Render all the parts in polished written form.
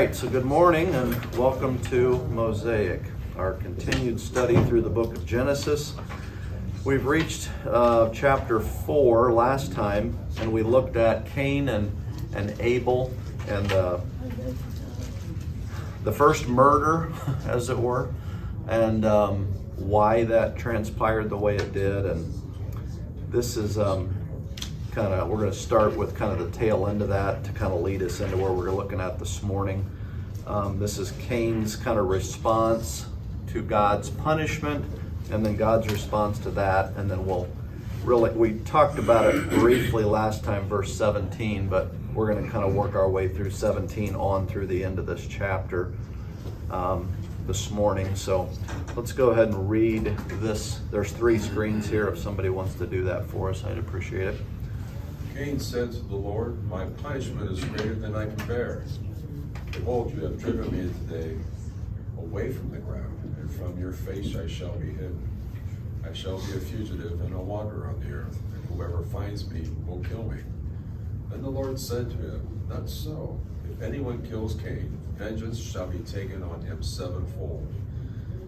right, so good morning and welcome to Mosaic, our continued study through the book of Genesis. We've reached chapter 4 last time, and we looked at Cain and Abel and the first murder, as it were, and why that transpired the way it did. And this is we're going to start with kind of the tail end of that to kind of lead us into where we're looking at this morning. This is Cain's kind of response to God's punishment, and then God's response to that, and then we talked about it briefly last time, verse 17, but we're going to kind of work our way through 17 on through the end of this chapter this morning. So let's go ahead and read this. There's 3 screens here. If somebody wants to do that for us, I'd appreciate it. Cain said to the Lord, "My punishment is greater than I can bear. Behold, you have driven me today away from the ground, and from your face I shall be hidden. I shall be a fugitive and a wanderer on the earth, and whoever finds me will kill me." Then the Lord said to him, "Not so. If anyone kills Cain, vengeance shall be taken on him sevenfold."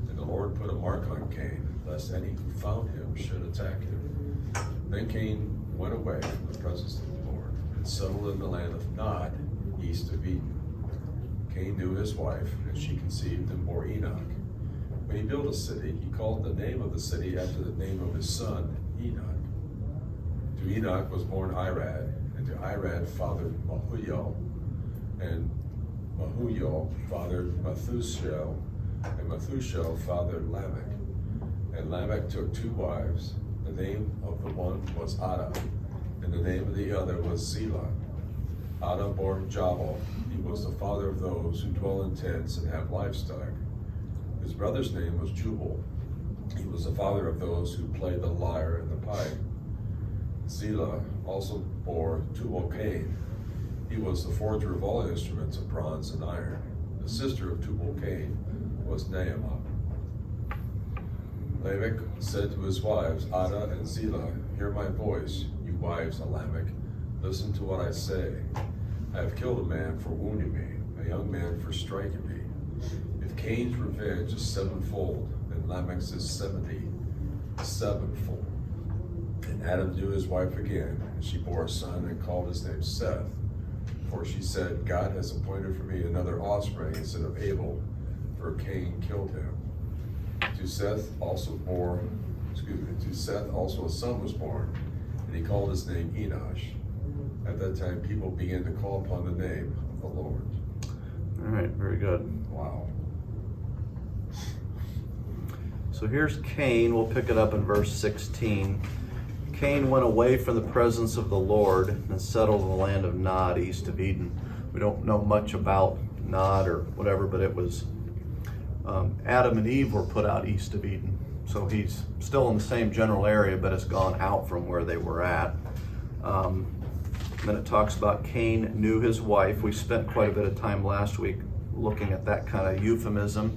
And the Lord put a mark on Cain, lest any who found him should attack him. Then Cain went away from the presence of the Lord and settled in the land of Nod, east of Eden. Cain knew his wife, and she conceived and bore Enoch. When he built a city, he called the name of the city after the name of his son, Enoch. To Enoch was born Irad, and to Irad fathered Mahuiel, and Mahuiel fathered Methuselah, and Methuselah fathered Lamech. And Lamech took 2 wives. The name of the one was Ada, and the name of the other was Zillah. Ada bore Jabal. He was the father of those who dwell in tents and have livestock. His brother's name was Jubal. He was the father of those who play the lyre and the pipe. Zillah also bore Tubal-Cain. He was the forger of all instruments of bronze and iron. The sister of Tubal-Cain was Naamah. Lamech said to his wives, Ada and Zillah, "Hear my voice, you wives of Lamech. Listen to what I say. I have killed a man for wounding me, a young man for striking me. If Cain's revenge is 7-fold, then Lamech's is 77-fold. And Adam knew his wife again, and she bore a son and called his name Seth. For she said, God has appointed for me another offspring instead of Abel, for Cain killed him. To Seth also a son was born, and he called his name Enosh. At that time, people began to call upon the name of the Lord." All right, very good. Wow. So here's Cain. We'll pick it up in verse 16. Cain went away from the presence of the Lord and settled in the land of Nod, east of Eden. We don't know much about Nod or whatever, but it was Adam and Eve were put out east of Eden. So he's still in the same general area, but has gone out from where they were at. Then it talks about Cain knew his wife. We spent quite a bit of time last week looking at that kind of euphemism.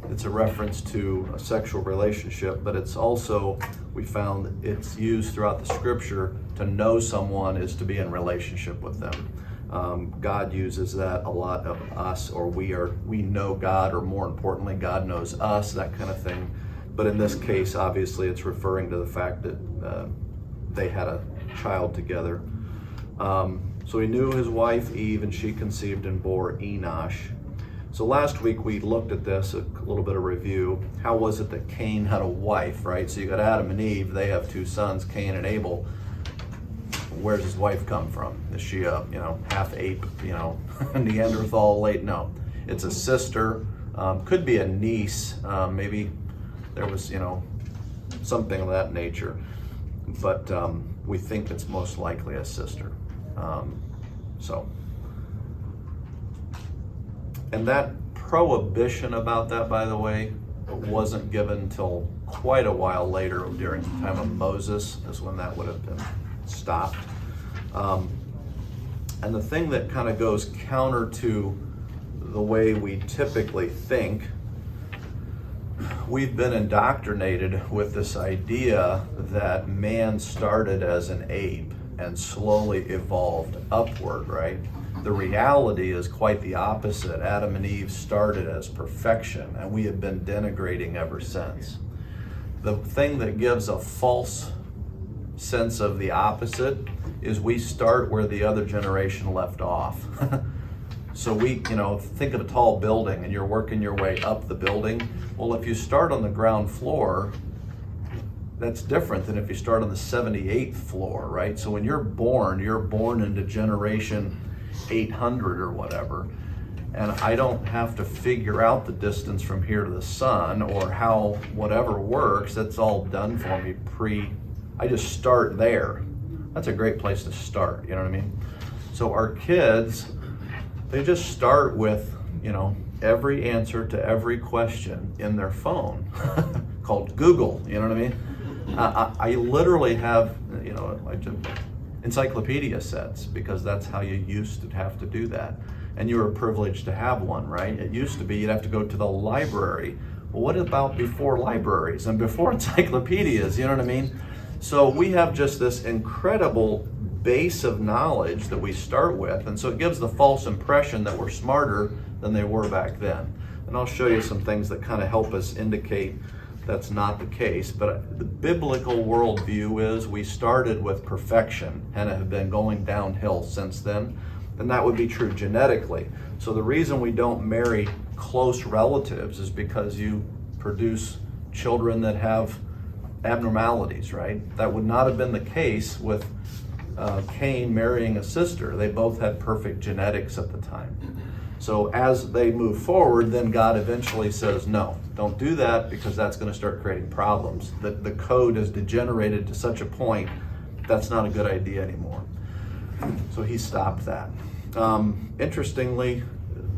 It's a reference to a sexual relationship, but it's also, we found it's used throughout the scripture to know someone is to be in relationship with them. God uses that a lot of us, or we know God, or more importantly, God knows us, that kind of thing. But in this case, obviously, it's referring to the fact that they had a child together. So he knew his wife Eve, and she conceived and bore Enosh. So last week we looked at this, a little bit of review. How was it that Cain had a wife, right? So you got Adam and Eve, they have 2 sons, Cain and Abel. Where's his wife come from? Is she a, half ape, Neanderthal late? No, it's a sister, could be a niece, maybe there was, something of that nature. But we think it's most likely a sister. And that prohibition about that, by the way, wasn't given until quite a while later, during the time of Moses, is when that would have been stopped. And the thing that kind of goes counter to the way we typically think, we've been indoctrinated with this idea that man started as an ape and slowly evolved upward, right? The reality is quite the opposite. Adam and Eve started as perfection, and we have been denigrating ever since. The thing that gives a false sense of the opposite is we start where the other generation left off. So we, think of a tall building and you're working your way up the building. Well, if you start on the ground floor, that's different than if you start on the 78th floor, right? So when you're born into generation 800 or whatever. And I don't have to figure out the distance from here to the sun or how whatever works. That's all done for me I just start there. That's a great place to start, you know what I mean? So our kids, they just start with, every answer to every question in their phone called Google, you know what I mean? I literally have, encyclopedia sets because that's how you used to have to do that. And you were privileged to have one, right? It used to be you'd have to go to the library. Well, what about before libraries and before encyclopedias, you know what I mean? So we have just this incredible base of knowledge that we start with, and so it gives the false impression that we're smarter than they were back then. And I'll show you some things that kind of help us indicate that's not the case. But the biblical worldview is we started with perfection and have been going downhill since then. And that would be true genetically. So the reason we don't marry close relatives is because you produce children that have abnormalities, right? That would not have been the case with Cain marrying a sister. They both had perfect genetics at the time. So as they move forward, then God eventually says, no, don't do that because that's going to start creating problems. The code is degenerated to such a point that's not a good idea anymore. So he stopped that. Interestingly,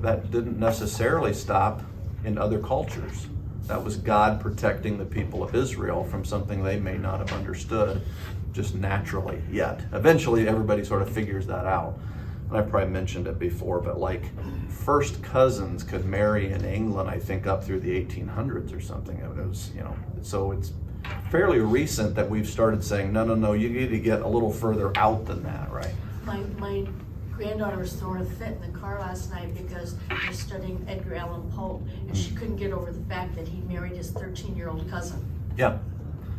that didn't necessarily stop in other cultures. That was God protecting the people of Israel from something they may not have understood just naturally yet. Eventually, everybody sort of figures that out. And I probably mentioned it before, but like first cousins could marry in England, I think up through the 1800s or something. It was, so it's fairly recent that we've started saying, no, you need to get a little further out than that, right? My granddaughter was throwing a fit in the car last night because she was studying Edgar Allan Poe, and she couldn't get over the fact that he married his 13-year-old cousin. Yeah.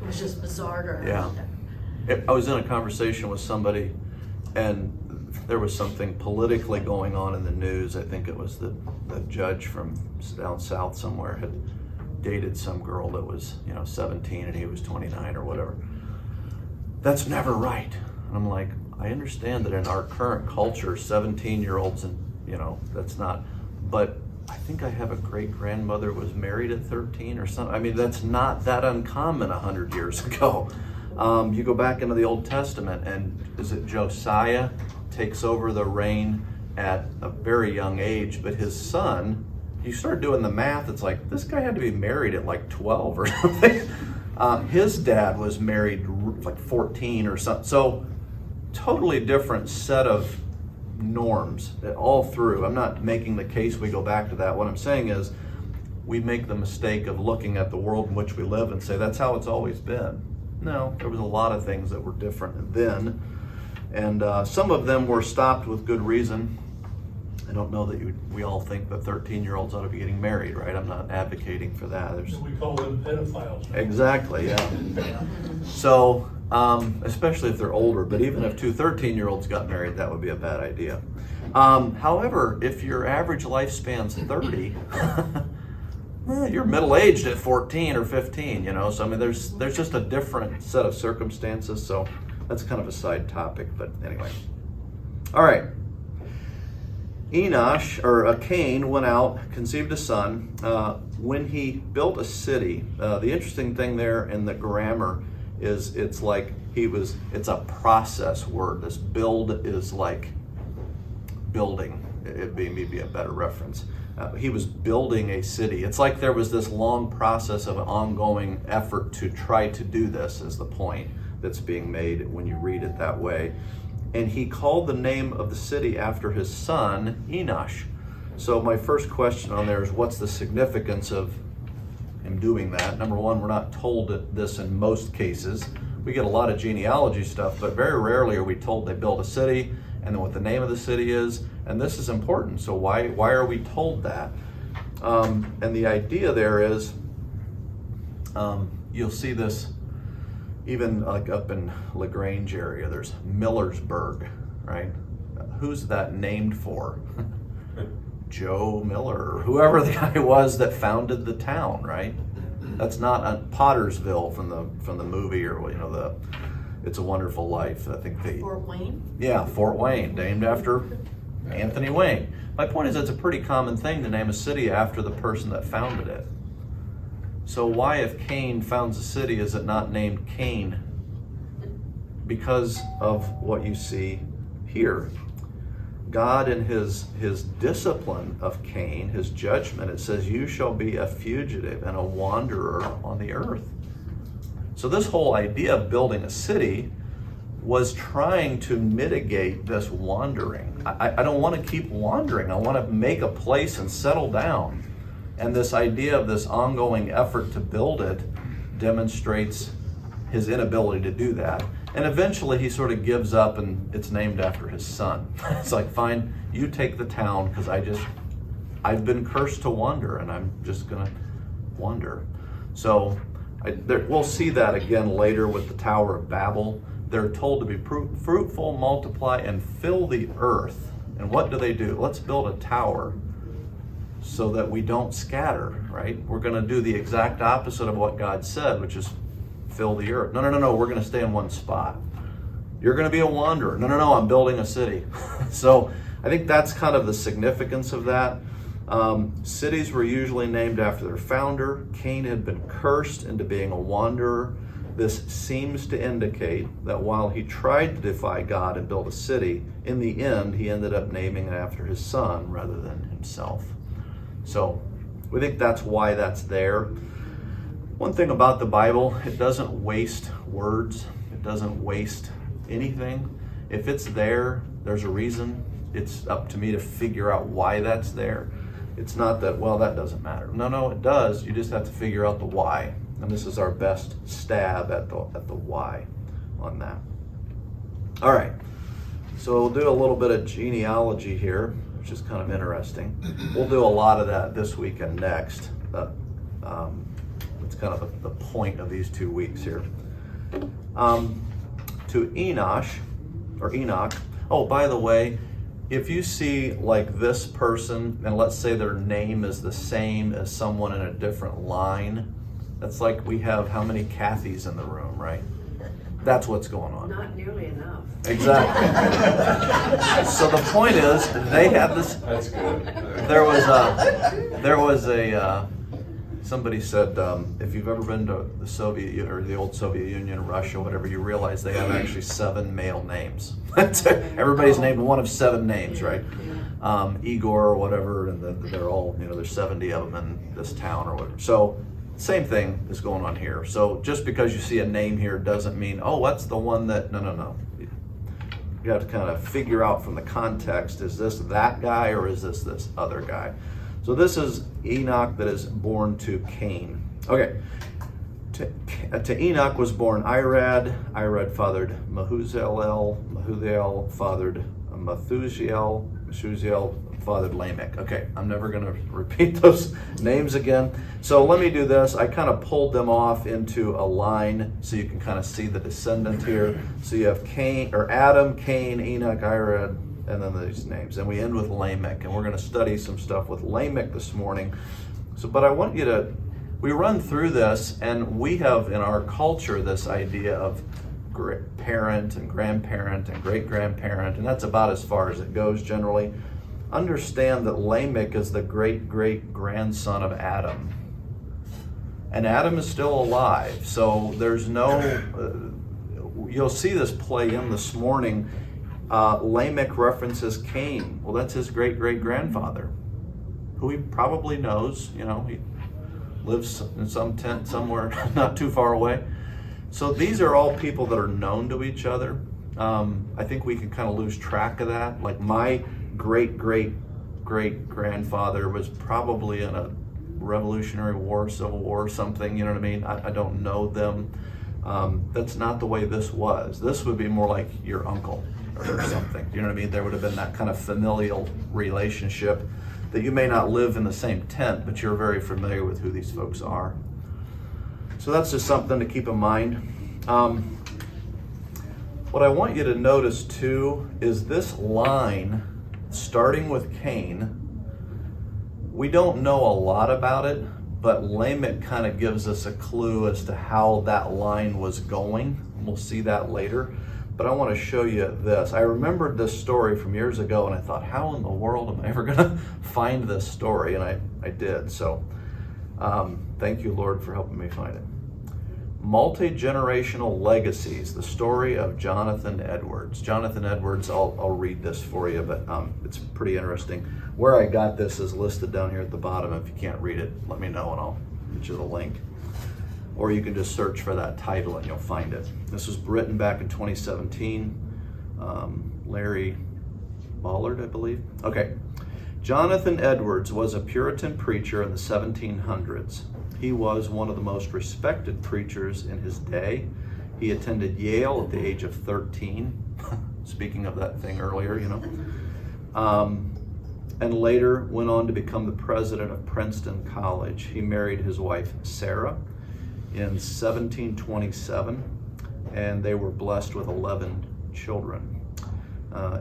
It was just bizarre to her. Yeah. I was in a conversation with somebody, and there was something politically going on in the news. I think it was the judge from down south somewhere had dated some girl that was 17 and he was 29 or whatever. That's never right. And I'm like, I understand that in our current culture, 17-year-olds and that's not, but I think I have a great-grandmother was married at 13 or something. I mean, that's not that uncommon 100 years ago. You go back into the Old Testament, and is it Josiah takes over the reign at a very young age, but his son, you start doing the math, it's like, this guy had to be married at like 12 or something. His dad was married like 14 or something. So totally different set of norms all through. I'm not making the case we go back to that. What I'm saying is we make the mistake of looking at the world in which we live and say that's how it's always been. No, there was a lot of things that were different then, and some of them were stopped with good reason. I don't know that we all think that 13-year-olds ought to be getting married, right? I'm not advocating for that. We call them pedophiles. Exactly, yeah. So, especially if they're older, but even if two 13-year-olds got married, that would be a bad idea. However, if your average lifespan's 30, you're middle-aged at 14 or 15, so I mean, there's just a different set of circumstances, so that's kind of a side topic, but anyway. All right. Cain went out, conceived a son. When he built a city, the interesting thing there in the grammar is it's a process word. This build is like building. It'd be maybe a better reference. He was building a city. It's like there was this long process of an ongoing effort to try to do this, is the point that's being made when you read it that way. And he called the name of the city after his son, Enosh. So my first question on there is, what's the significance of him doing that? Number one, we're not told this in most cases. We get a lot of genealogy stuff, but very rarely are we told they built a city and then what the name of the city is, and this is important. So why are we told that? And the idea there is, you'll see this even like up in LaGrange area. There's Millersburg, right? Who's that named for? Joe Miller, or whoever the guy was that founded the town, right? That's not a Pottersville from the movie, or the It's a Wonderful Life. I think Fort Wayne? Yeah, Fort Wayne, named after Anthony Wayne. My point is, it's a pretty common thing to name a city after the person that founded it. So why, if Cain founds a city, is it not named Cain? Because of what you see here. God, in his discipline of Cain, his judgment, it says, you shall be a fugitive and a wanderer on the earth. So this whole idea of building a city was trying to mitigate this wandering. I don't want to keep wandering. I want to make a place and settle down. And this idea of this ongoing effort to build it demonstrates his inability to do that. And eventually he sort of gives up, and it's named after his son. It's like, fine, you take the town, because I've been cursed to wander, and I'm just gonna wander. So we'll see that again later with the Tower of Babel. They're told to be fruitful, multiply, and fill the earth. And what do? Let's build a tower so that we don't scatter, right? We're gonna do the exact opposite of what God said, which is fill the earth. No, we're gonna stay in one spot. You're gonna be a wanderer. No, I'm building a city. So I think that's kind of the significance of that. Cities were usually named after their founder. Cain had been cursed into being a wanderer. This seems to indicate that while he tried to defy God and build a city, in the end, he ended up naming it after his son rather than himself. So we think that's why that's there. One thing about the Bible, it doesn't waste words. It doesn't waste anything. If it's there, there's a reason. It's up to me to figure out why that's there. It's not that, well, that doesn't matter. No, it does. You just have to figure out the why. And this is our best stab at the why on that. All right. So we'll do a little bit of genealogy here, which is kind of interesting. We'll do a lot of that this week and next. It's kind of the point of these 2 weeks here. To Enoch. Oh, by the way, if you see like this person, and let's say their name is the same as someone in a different line, that's like we have how many Kathys in the room, right? That's what's going on. Not nearly enough. Exactly. So the point is, they had this. That's good. There was a. Somebody said, if you've ever been to the Soviet or the old Soviet Union, Russia, whatever, you realize they have actually 7 male names. Everybody's named one of 7 names, right? Igor or whatever, and they're all, there's 70 of them in this town or whatever. So same thing is going on here. So just because you see a name here doesn't mean, oh, that's the one that, no. You have to kind of figure out from the context, is this that guy or is this other guy? So this is Enoch that is born to Cain. Okay, to Enoch was born Irad. Irad fathered Mehujael. Mehujael fathered Methuselah. Methuselah fathered Lamech. Okay, I'm never going to repeat those names again. So let me do this. I kind of pulled them off into a line so you can kind of see the descendant here. So you have Adam, Cain, Enoch, Irad, and then these names. And we end with Lamech, and we're going to study some stuff with Lamech this morning. But I want you to, we run through this, and we have in our culture this idea of parent and grandparent and great-grandparent, and that's about as far as it goes generally. Understand that Lamech is the great-great-grandson of Adam. And Adam is still alive, so there's no, you'll see this play in this morning. Lamech references Cain. Well, that's his great-great-grandfather, who he probably knows. He lives in some tent somewhere not too far away. So these are all people that are known to each other. I think we can kind of lose track of that. Like my great-great-great-grandfather was probably in a Revolutionary War, Civil War, something, you know what I mean? I don't know them. That's not the way this was. This would be more like your uncle or something. You know what I mean? There would have been that kind of familial relationship that you may not live in the same tent, but you're very familiar with who these folks are. So that's just something to keep in mind. What I want you to notice too is this line, starting with Cain. We don't know a lot about it, but Lamech kind of gives us a clue as to how that line was going. We'll see that later. But I want to show you this. I remembered this story from years ago, and I thought, how in the world am I ever going to find this story? And I did. So thank you, Lord, for helping me find it. Multi-generational legacies, the story of Jonathan Edwards. Jonathan Edwards, I'll read this for you, but it's pretty interesting. Where I got this is listed down here at the bottom. If you can't read it, let me know and I'll get you the link. Or you can just search for that title and you'll find it. This was written back in 2017. Larry Ballard, I believe. Okay. Jonathan Edwards was a Puritan preacher in the 1700s. He was one of the most respected preachers in his day. He attended Yale at the age of 13. Speaking of that thing earlier, you know. And later went on to become the president of Princeton College. He married his wife, Sarah, in 1727, and they were blessed with 11 children.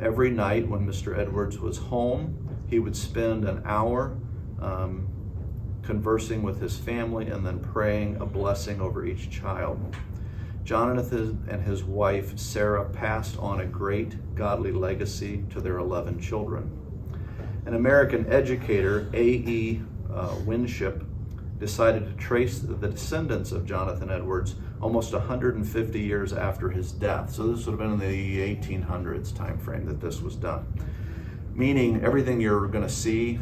Every night when Mr. Edwards was home, he would spend an hour conversing with his family and then praying a blessing over each child. Jonathan and his wife, Sarah, passed on a great godly legacy to their 11 children. An American educator, A.E. Winship, decided to trace the descendants of Jonathan Edwards almost 150 years after his death. So this would have been in the 1800s time frame that this was done. Meaning everything you're going to see,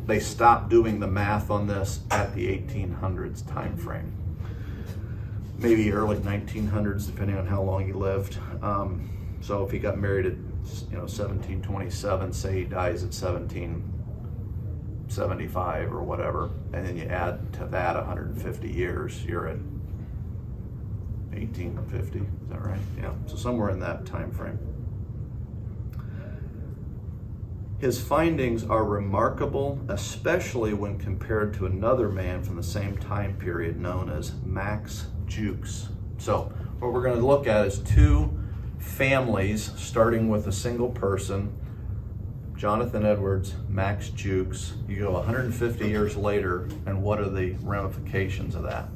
they stopped doing the math on this at the 1800s time frame. Maybe early 1900s, depending on how long he lived. So if he got married at 1727, say he dies at 1775 or whatever, and then you add to that 150 years, you're at 1850, is that right? Yeah, so somewhere in that time frame. His findings are remarkable, especially when compared to another man from the same time period known as Max Jukes. So what we're going to look at is two families, starting with a single person, Jonathan Edwards, Max Jukes. You go 150 years later, and what are the ramifications of that?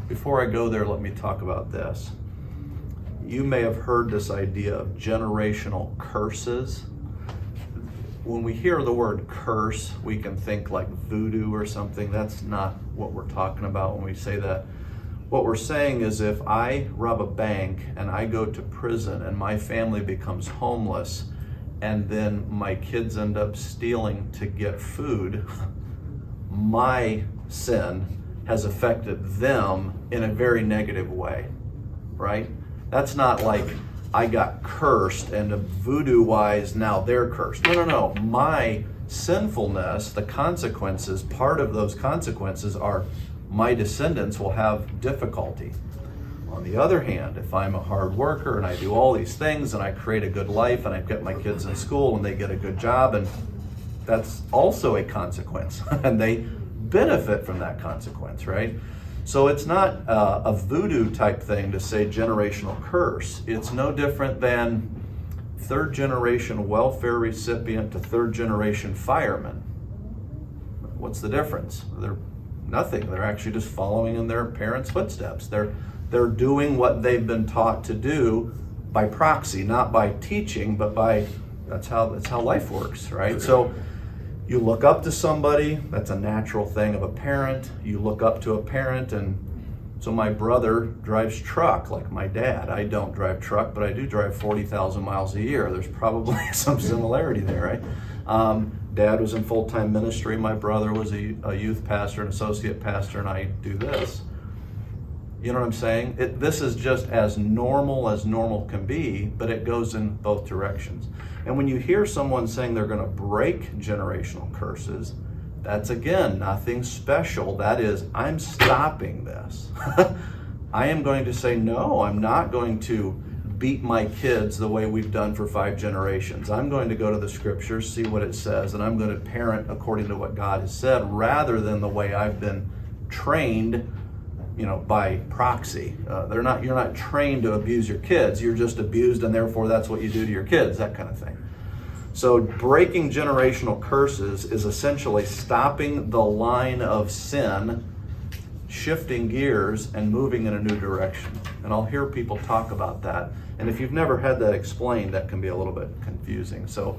Before I go there, let me talk about this. You may have heard this idea of generational curses. When we hear the word curse, we can think like voodoo or something. That's not what we're talking about when we say that. What we're saying is if I rob a bank and I go to prison and my family becomes homeless and then my kids end up stealing to get food, my sin has affected them in a very negative way, right? That's not like I got cursed and voodoo-wise now they're cursed. No. My sinfulness, the consequences, part of those consequences are my descendants will have difficulty. On the other hand, if I'm a hard worker and I do all these things and I create a good life and I get my kids in school and they get a good job, and that's also a consequence and they benefit from that consequence, right? So it's not a voodoo type thing to say generational curse. It's no different than third generation welfare recipient to third generation fireman. What's the difference? They're nothing. They're actually just following in their parents' footsteps. They're doing what they've been taught to do by proxy, not by teaching, but by that's how life works, right? So you look up to somebody, that's a natural thing of a parent. You look up to a parent, and so my brother drives truck like my dad. I don't drive truck, but I do drive 40,000 miles a year. There's probably some similarity there, right? Dad was in full-time ministry. My brother was a youth pastor, an associate pastor, and I do this. You know what I'm saying? This is just as normal can be, but it goes in both directions. And when you hear someone saying they're going to break generational curses, that's again nothing special. That is, I'm stopping this. I am going to say, no, I'm not going to beat my kids the way we've done for 5 generations. I'm going to go to the scriptures, see what it says, and I'm going to parent according to what God has said rather than the way I've been trained, by proxy. You're not trained to abuse your kids. You're just abused, and therefore that's what you do to your kids, that kind of thing. So breaking generational curses is essentially stopping the line of sin, shifting gears, and moving in a new direction. And I'll hear people talk about that. And if you've never had that explained, that can be a little bit confusing. So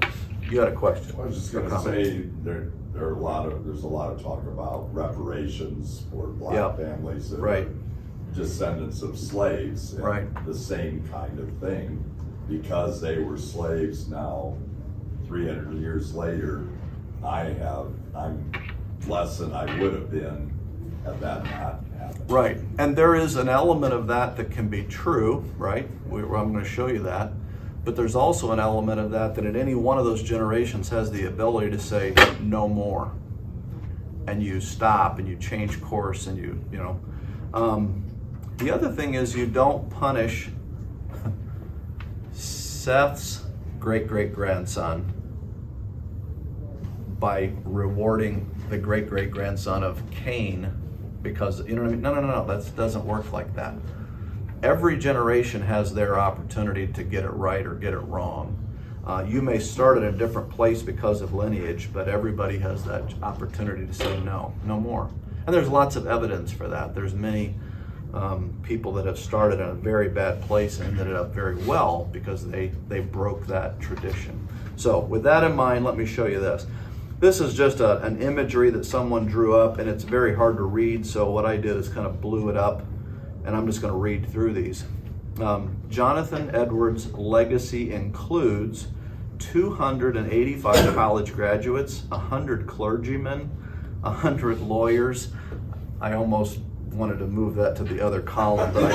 you had a question. I was just going to say there's a lot of talk about reparations for black families that Right. are descendants of slaves, and Right. the same kind of thing, because they were slaves. Now 300 years later, I'm less than I would have been had that not happened. Right, and there is an element of that can be true, right? I'm going to show you that. But there's also an element of that in any one of those generations has the ability to say no more. And you stop and you change course and the other thing is you don't punish Seth's great-great-grandson by rewarding the great-great-grandson of Cain because, you know what I mean? No, that doesn't work like that. Every generation has their opportunity to get it right or get it wrong. You may start at a different place because of lineage, but everybody has that opportunity to say no more. And there's lots of evidence for that. There's many people that have started in a very bad place and ended up very well because they broke that tradition. So with that in mind, let me show you this. This is just an imagery that someone drew up, and it's very hard to read, so what I did is kind of blew it up, and I'm just going to read through these. Jonathan Edwards' legacy includes 285 college graduates, 100 clergymen, 100 lawyers. I almost wanted to move that to the other column, but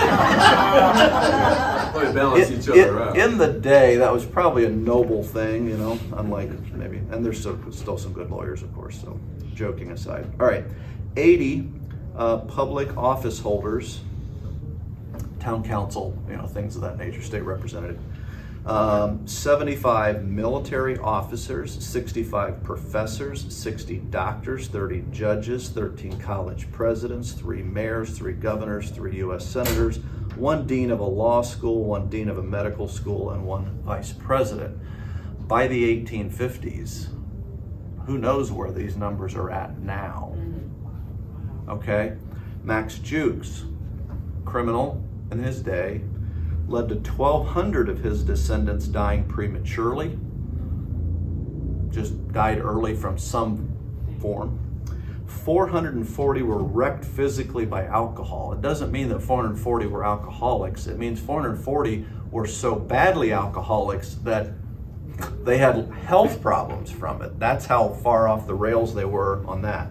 Probably balance each other out. in the day, that was probably a noble thing, unlike maybe, and there's still some good lawyers, of course, so joking aside. All right, 80 public office holders, town council, things of that nature, state representative. 75 military officers, 65 professors, 60 doctors, 30 judges, 13 college presidents, 3 mayors, 3 governors, 3 U.S. senators, 1 dean of a law school, 1 dean of a medical school, and 1 vice president. By the 1850s, who knows where these numbers are at now? Okay? Max Jukes, criminal in his day, led to 1,200 of his descendants dying prematurely, just died early from some form. 440 were wrecked physically by alcohol. It doesn't mean that 440 were alcoholics. It means 440 were so badly alcoholics that they had health problems from it. That's how far off the rails they were on that.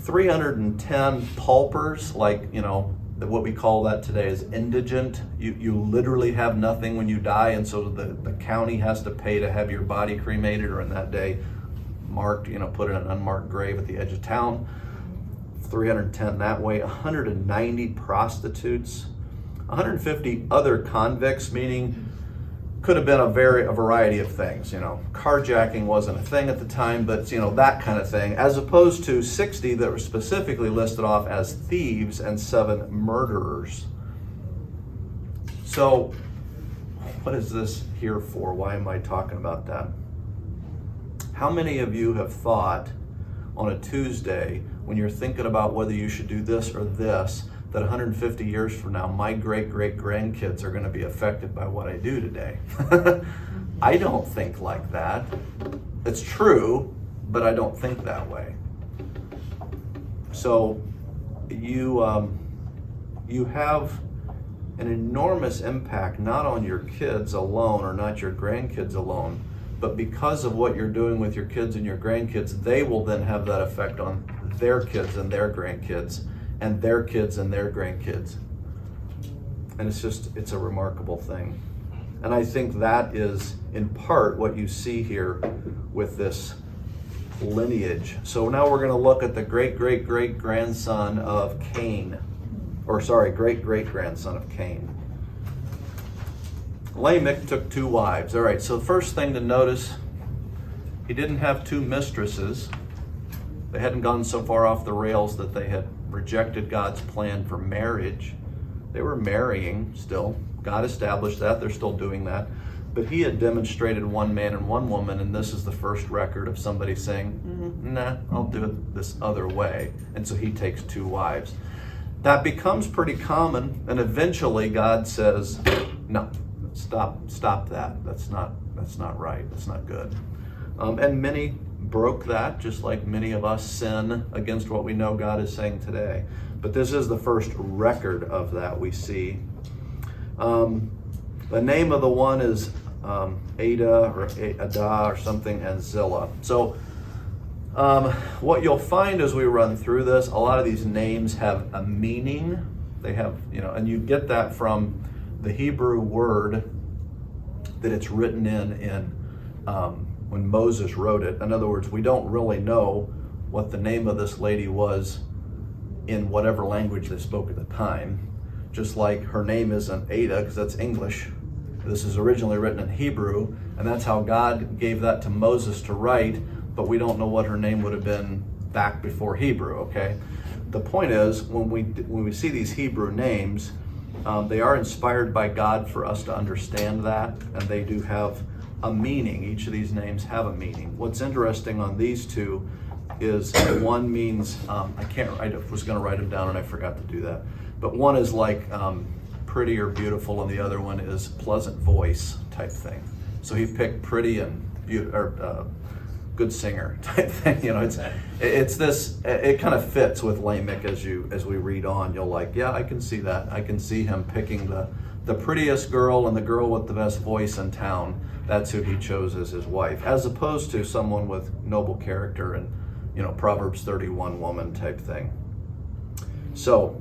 310 paupers, what we call that today is indigent. You literally have nothing when you die, and so the county has to pay to have your body cremated, or in that day marked, put in an unmarked grave at the edge of town. 310 that way. 190 prostitutes, 150 other convicts, meaning could have been a variety of things. Carjacking wasn't a thing at the time, but that kind of thing, as opposed to 60 that were specifically listed off as thieves and 7 murderers. So what is this here for? Why am I talking about that? How many of you have thought on a Tuesday, when you're thinking about whether you should do this or this, that 150 years from now, my great-great-grandkids are going to be affected by what I do today? I don't think like that. It's true, but I don't think that way. So you have an enormous impact, not on your kids alone or not your grandkids alone, but because of what you're doing with your kids and your grandkids, they will then have that effect on their kids and their grandkids, and their kids and their grandkids. And it's a remarkable thing. And I think that is in part what you see here with this lineage. So now we're going to look at the great-great-great-grandson of Cain. great-great-grandson of Cain. Lamech took 2 wives. All right, so the first thing to notice, he didn't have 2 mistresses. They hadn't gone so far off the rails that they had rejected God's plan for marriage. They were marrying still. God established that. They're still doing that. But he had demonstrated 1 man and 1 woman, and this is the first record of somebody saying, nah, I'll do it this other way. And so he takes 2 wives. That becomes pretty common, and eventually God says, no, stop that. That's not right. That's not good. And many broke that, just like many of us sin against what we know God is saying today. But this is the first record of that we see. The name of the one is Ada or Ada or something, and Zillah. So what you'll find as we run through this, a lot of these names have a meaning. They have, and you get that from the Hebrew word that it's written in when Moses wrote it. In other words, we don't really know what the name of this lady was in whatever language they spoke at the time. Just like her name isn't Ada, because that's English. This is originally written in Hebrew, and that's how God gave that to Moses to write, but we don't know what her name would have been back before Hebrew, okay? The point is, when we see these Hebrew names, they are inspired by God for us to understand that, and they do have a meaning. Each of these names have a meaning. What's interesting on these 2 is one means, I was going to write them down and I forgot to do that, but one is like pretty or beautiful, and the other one is pleasant voice type thing. So he picked pretty and good singer type thing. It's this. It kind of fits with Lamech as we read on. You'll like, yeah, I can see that. I can see him picking the prettiest girl and the girl with the best voice in town. That's who he chose as his wife, as opposed to someone with noble character and Proverbs 31 woman type thing. So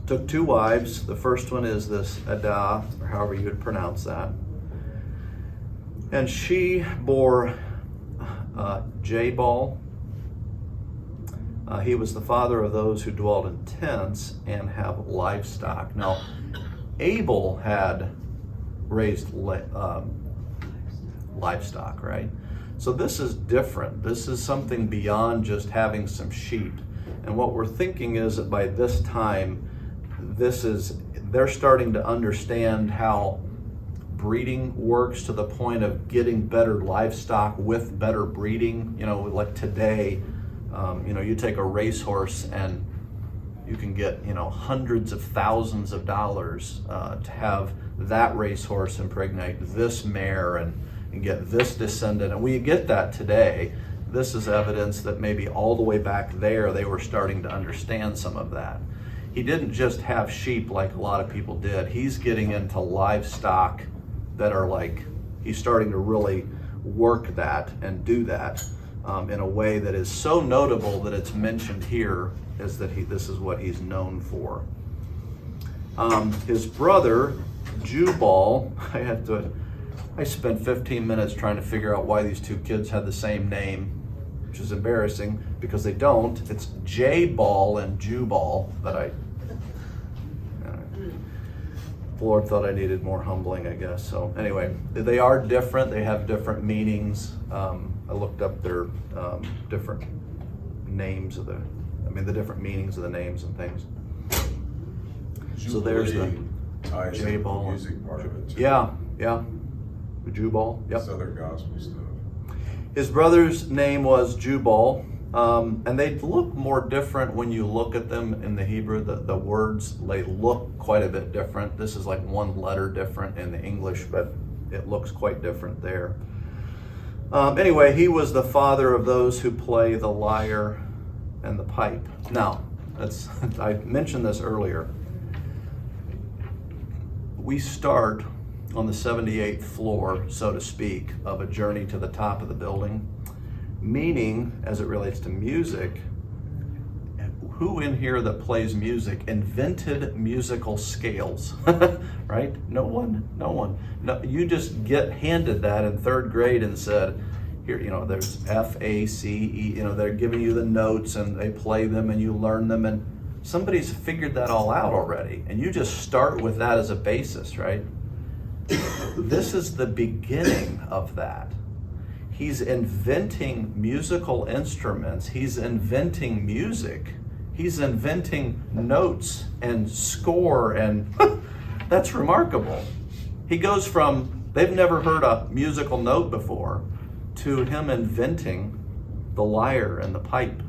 took 2 wives. The first one is this Ada, or however you would pronounce that. And she bore Jabal. He was the father of those who dwelled in tents and have livestock. Now, Abel had raised livestock, right? So this is different. This is something beyond just having some sheep. And what we're thinking is that by this time, they're starting to understand how breeding works to the point of getting better livestock with better breeding. Like today, you take a racehorse and you can get, hundreds of thousands of dollars to have that racehorse impregnate this mare and get this descendant. And we get that today. This is evidence that maybe all the way back there, they were starting to understand some of that. He didn't just have sheep like a lot of people did. He's getting into livestock that are like, he's starting to really work that and do that in a way that is so notable that it's mentioned here, is that this is what he's known for. His brother, Jubal, I spent 15 minutes trying to figure out why these 2 kids had the same name, which is embarrassing because they don't. It's Jabal and Jubal, but the Lord thought I needed more humbling, I guess. So anyway, they are different. They have different meanings. I looked up their different names of the different meanings of the names and things. So there's the ties in Jabal. the music part of it too. Yeah. The Jubal. Yep. Southern gospel stuff. His brother's name was Jubal, and they look more different when you look at them in the Hebrew. The words, they look quite a bit different. This is like 1 letter different in the English, but it looks quite different there. Anyway, he was the father of those who play the lyre and the pipe. Now, I mentioned this earlier. We start on the 78th floor, so to speak, of a journey to the top of the building, meaning, as it relates to music, who in here that plays music invented musical scales, right? No one. No, you just get handed that in 3rd grade and said, here, there's F, A, C, E, they're giving you the notes and they play them and you learn them, and Somebody's figured that all out already, and you just start with that as a basis, right? This is the beginning of that. He's inventing musical instruments. He's inventing music. He's inventing notes and score, and that's remarkable. He goes from, they've never heard a musical note before, to him inventing the lyre and the pipe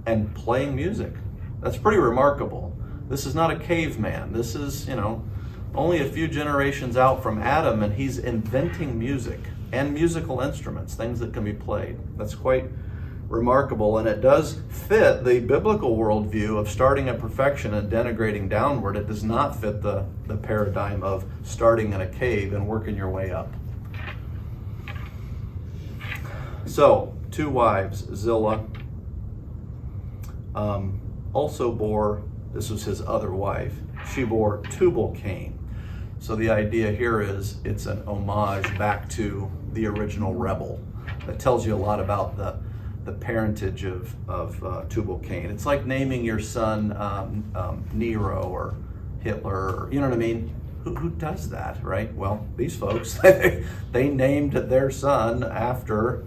and playing music. That's pretty remarkable. This is not a caveman. This is, only a few generations out from Adam, and he's inventing music and musical instruments, things that can be played. That's quite remarkable, and it does fit the biblical worldview of starting at perfection and denigrating downward. It does not fit the paradigm of starting in a cave and working your way up. So, 2 wives, Zillah, also bore, this was his other wife, she bore Tubal-Cain. So the idea here is it's an homage back to the original rebel. That tells you a lot about the parentage of Tubal-Cain. It's like naming your son Nero or Hitler, or, you know what I mean? Who does that, right? Well, these folks, they named their son after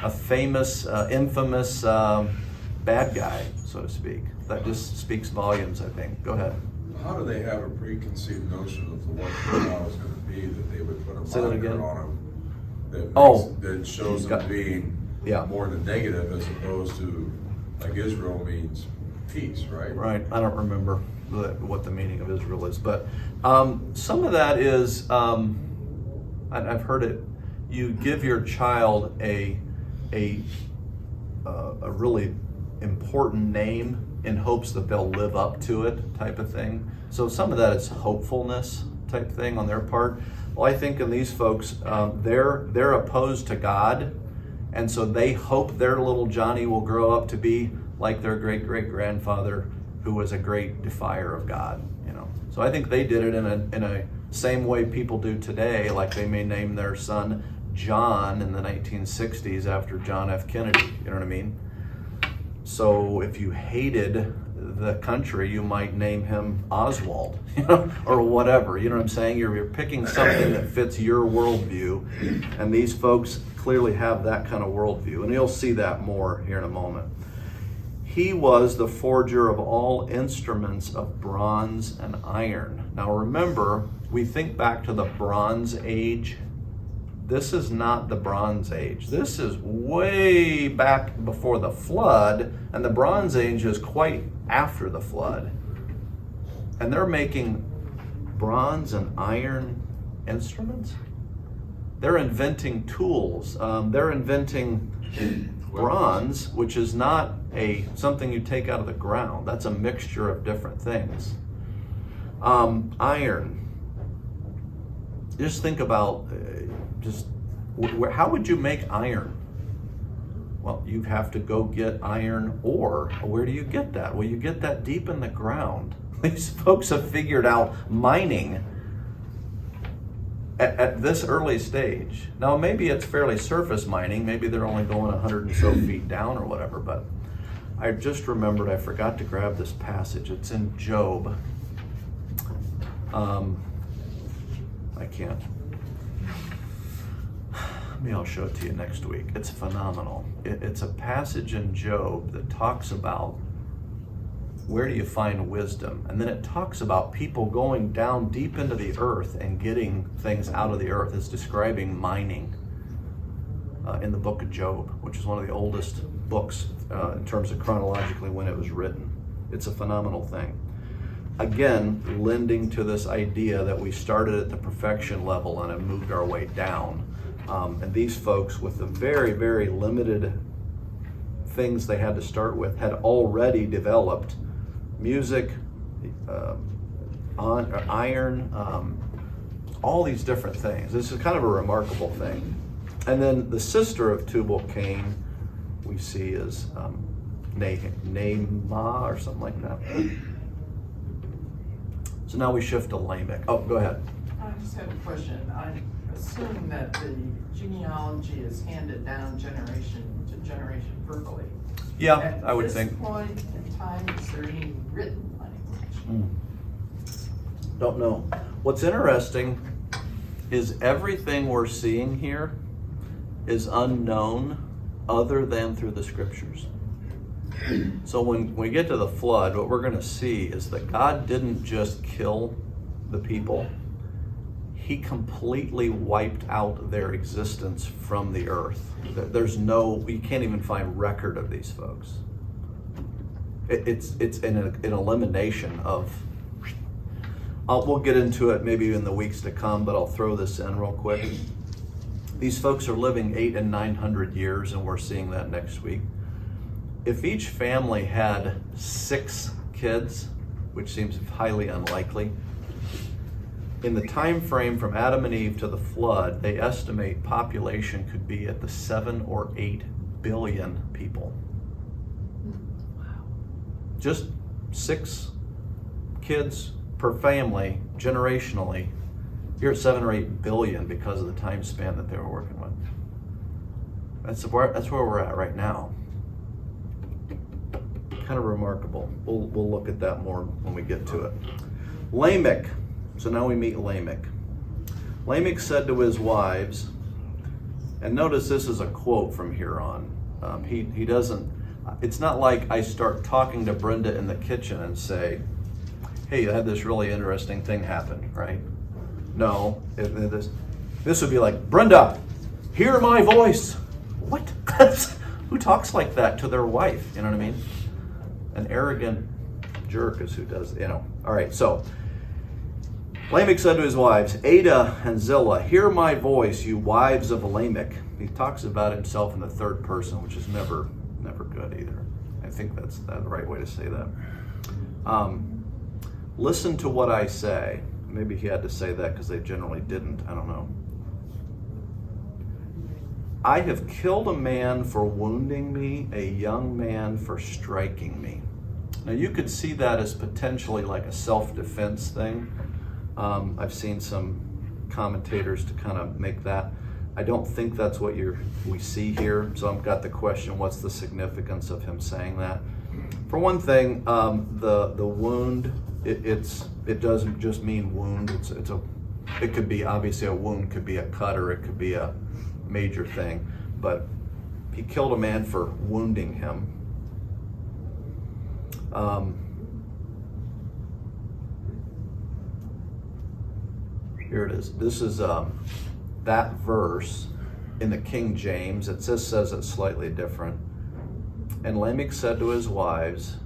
a famous, infamous bad guy, so to speak. That just speaks volumes, I think. Go ahead. How do they have a preconceived notion of what the law is going to be that they would put a Say that moniker again? on them that shows them being more than negative, as opposed to, like, Israel means peace, right? Right. I don't remember what the meaning of Israel is, but some of that is, I've heard it, you give your child a really important name in hopes that they'll live up to it, type of thing. So some of that is hopefulness type thing on their part. Well, I think in these folks, they're opposed to God, and so they hope their little Johnny will grow up to be like their great-great-grandfather, who was a great defier of God. So I think they did it in a same way people do today, like they may name their son John in the 1960s after John F. Kennedy. You know what I mean? So if you hated the country, you might name him Oswald, or whatever. You know what I'm saying? You're picking something that fits your worldview, and these folks clearly have that kind of worldview, and you'll see that more here in a moment. He was the forger of all instruments of bronze and iron. Now remember, we think back to the Bronze Age. This is not the Bronze Age. This is way back before the flood, and the Bronze Age is quite after the flood. And they're making bronze and iron instruments. They're inventing tools. They're inventing bronze, which is not something you take out of the ground. That's a mixture of different things. Iron. Just think about how would you make iron? Well, you have to go get iron ore. Where do you get that? Well, you get that deep in the ground. These folks have figured out mining at this early stage. Now, maybe it's fairly surface mining. Maybe they're only going 100 and so feet down or whatever, but I just remembered I forgot to grab this passage. It's in Job. I can't. Maybe I'll show it to you next week. It's phenomenal. It's a passage in Job that talks about where do you find wisdom? And then it talks about people going down deep into the earth and getting things out of the earth. It's describing mining in the book of Job, which is one of the oldest books in terms of chronologically when it was written. It's a phenomenal thing. Again, lending to this idea that we started at the perfection level and have moved our way down. And these folks, with the very, very limited things they had to start with, had already developed music, iron, all these different things. This is kind of a remarkable thing. And then the sister of Tubal-Cain we see is Naamah or something like that. So now we shift to Lamech. Oh, go ahead. I just have a question. I'm assuming that the genealogy is handed down generation to generation verbally. Yeah, I would think. At this point in time, is there any written language? Don't know. What's interesting is everything we're seeing here is unknown other than through the scriptures. So when we get to the flood, what we're going to see is that God didn't just kill the people. He completely wiped out their existence from the earth. You can't even find record of these folks. It's an elimination of, we'll get into it maybe in the weeks to come, but I'll throw this in real quick. These folks are living 800 and 900 years, and we're seeing that next week. If each family had 6 kids, which seems highly unlikely, in the time frame from Adam and Eve to the flood, they estimate population could be at the 7 or 8 billion people. Just 6 kids per family, generationally, you're at 7 or 8 billion because of the time span that they were working with. That's where we're at right now. Kind of remarkable. We'll look at that more when we get to it. Lamech. So now we meet Lamech. Lamech said to his wives, and notice this is a quote from here on. He doesn't, it's not like I start talking to Brenda in the kitchen and say, hey, I had this really interesting thing happen, right? No, this would be like, Brenda, hear my voice. What? Who talks like that to their wife? You know what I mean? An arrogant jerk is who does, All right, so Lamech said to his wives, Ada and Zillah, hear my voice, you wives of Lamech. He talks about himself in the third person, which is never good either. I think that's the right way to say that. Listen to what I say. Maybe he had to say that because they generally didn't. I don't know. I have killed a man for wounding me, a young man for striking me. Now you could see that as potentially like a self-defense thing. I've seen some commentators to kind of make that. I don't think that's what we see here. So I've got the question, what's the significance of him saying that? For one thing, the wound, it doesn't just mean wound. It could be, obviously a wound could be a cut or it could be a major thing, but he killed a man for wounding him. Here it is. This is that verse in the King James. It says it slightly different. And Lamech said to his wives,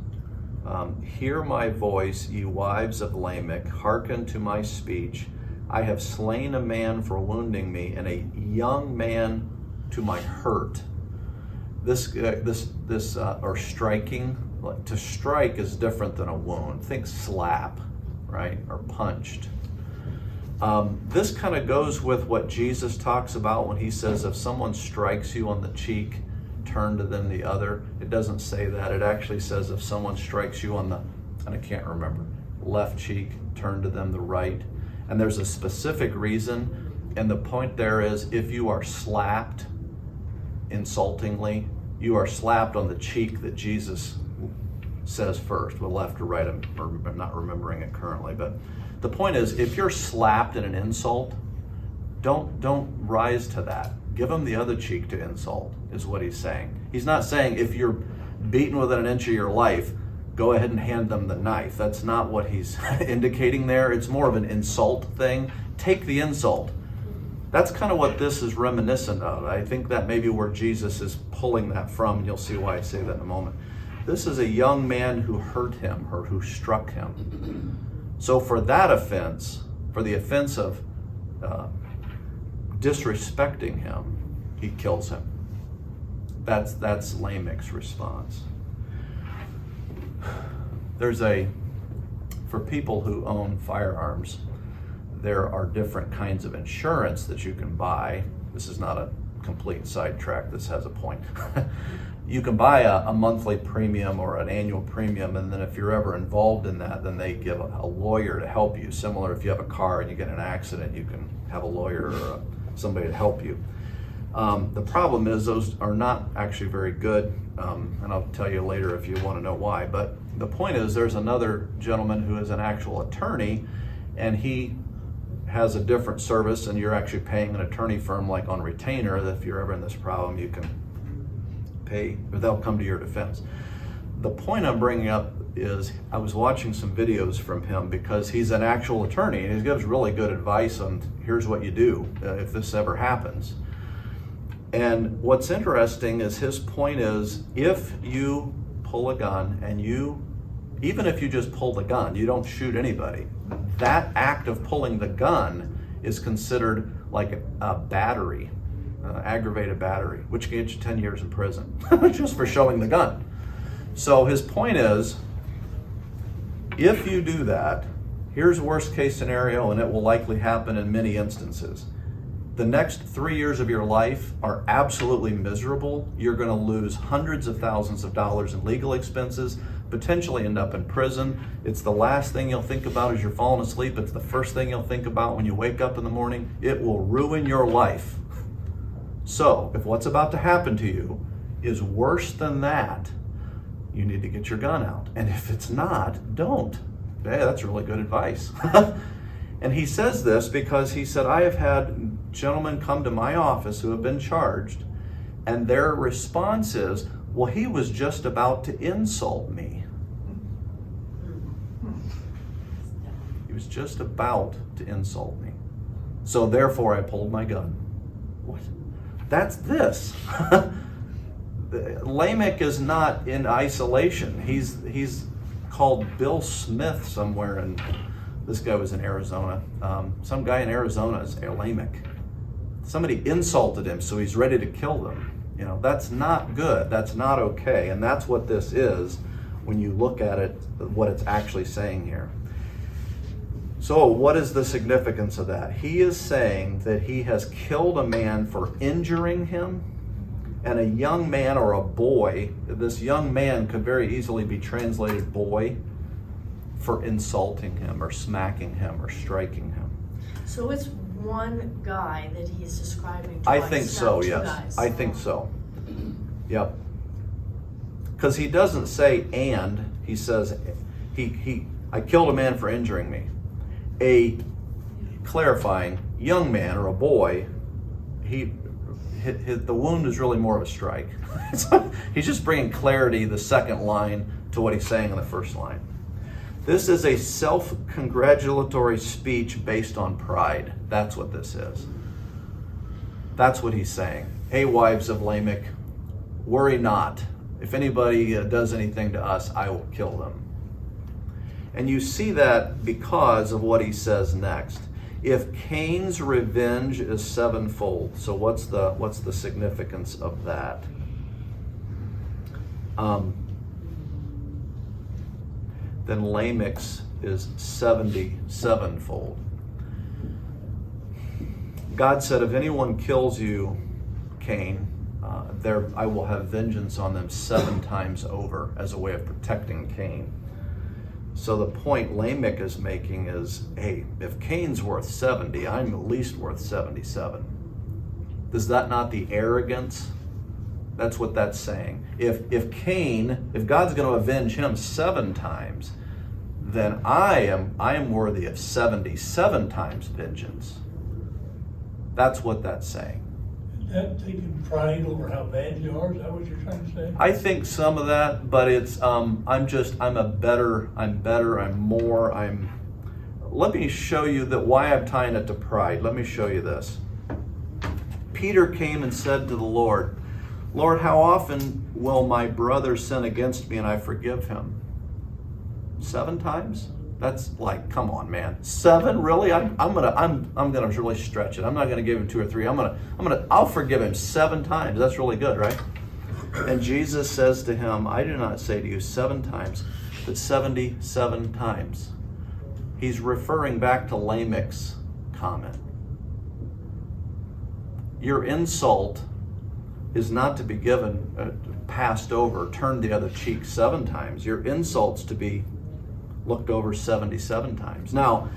hear my voice, ye wives of Lamech, hearken to my speech. I have slain a man for wounding me, and a young man to my hurt. Or striking. To strike is different than a wound. Think slap, right? Or punched. This kind of goes with what Jesus talks about when he says, if someone strikes you on the cheek, turn to them the other. It doesn't say that. It actually says if someone strikes you on and I can't remember, left cheek, turn to them the right. And there's a specific reason. And the point there is, if you are slapped insultingly, you are slapped on the cheek that Jesus says first, with left or right. I'm not remembering it currently, but the point is, if you're slapped in an insult, don't rise to that. Give him the other cheek to insult, is what he's saying. He's not saying if you're beaten within an inch of your life, go ahead and hand them the knife. That's not what he's indicating there. It's more of an insult thing. Take the insult. That's kind of what this is reminiscent of. I think that may be where Jesus is pulling that from, and you'll see why I say that in a moment. This is a young man who hurt him or who struck him. So for that offense, for the offense of disrespecting him, he kills him. That's Lamech's response. For people who own firearms, there are different kinds of insurance that you can buy. This is not a complete sidetrack, this has a point. You can buy a monthly premium or an annual premium, and then if you're ever involved in that, then they give a lawyer to help you. Similar, if you have a car and you get in an accident, you can have a lawyer or somebody to help you. The problem is those are not actually very good, and I'll tell you later if you want to know why. But the point is there's another gentleman who is an actual attorney, and he has a different service, and you're actually paying an attorney firm like on retainer that if you're ever in this problem, you can pay, or they'll come to your defense. The point I'm bringing up is I was watching some videos from him because he's an actual attorney and he gives really good advice on here's what you do if this ever happens. And what's interesting is his point is if you pull a gun and even if you just pull the gun, you don't shoot anybody, that act of pulling the gun is considered like a battery, aggravated battery, which can get you 10 years in prison just for showing the gun. So his point is, if you do that, here's worst case scenario, and it will likely happen in many instances. The next 3 years of your life are absolutely miserable. You're going to lose hundreds of thousands of dollars in legal expenses, potentially end up in prison. It's the last thing you'll think about as you're falling asleep. It's the first thing you'll think about when you wake up in the morning. It will ruin your life. So if what's about to happen to you is worse than that, you need to get your gun out. And if it's not, don't. Hey, that's really good advice. And he says this because he said, I have had gentlemen come to my office who have been charged, and their response is, well, he was just about to insult me. He was just about to insult me. So therefore I pulled my gun. What? That's this. Lamech is not in isolation. He's called Bill Smith somewhere, and this guy was in Arizona. Some guy in Arizona is Lamech. Somebody insulted him, so he's ready to kill them. You know, that's not good. That's not okay. And that's what this is when you look at it, what it's actually saying here. So what is the significance of that? He is saying that he has killed a man for injuring him, and a young man or a boy, this young man could very easily be translated boy, for insulting him or smacking him or striking him. So it's one guy that he's describing twice, I think so, not two yes. guys. I think so. Yep. Because he doesn't say and, he says I killed a man for injuring me. A clarifying young man or a boy, the wound is really more of a strike. He's just bringing clarity, the second line, to what he's saying in the first line. This is a self-congratulatory speech based on pride. That's what this is. That's what he's saying. Hey, wives of Lamech, worry not. If anybody does anything to us, I will kill them. And you see that because of what he says next. If Cain's revenge is sevenfold, so what's the significance of that? Then Lamech's is 77-fold. God said, if anyone kills you, Cain, I will have vengeance on them 7 times over as a way of protecting Cain. So the point Lamech is making is, hey, if Cain's worth 70, I'm at least worth 77. Is that not the arrogance? That's what that's saying. If God's going to avenge him 7 times, then I am worthy of 77 times vengeance. That's what that's saying. Is that taking pride over how bad you are? Is that what you're trying to say? I think some of that, but it's I'm better, I'm more. Let me show you that why I'm tying it to pride. Let me show you this. Peter came and said to the Lord, Lord, how often will my brother sin against me and I forgive him? 7 times? That's like, come on, man. 7, really? I'm gonna really stretch it. I'm not gonna give him 2 or 3. I'll forgive him 7 times. That's really good, right? And Jesus says to him, I do not say to you 7 times, but 77 times. He's referring back to Lamech's comment. Your insult is not to be given, passed over, turned the other cheek 7 times. Your insult's to be looked over 77 times. Now,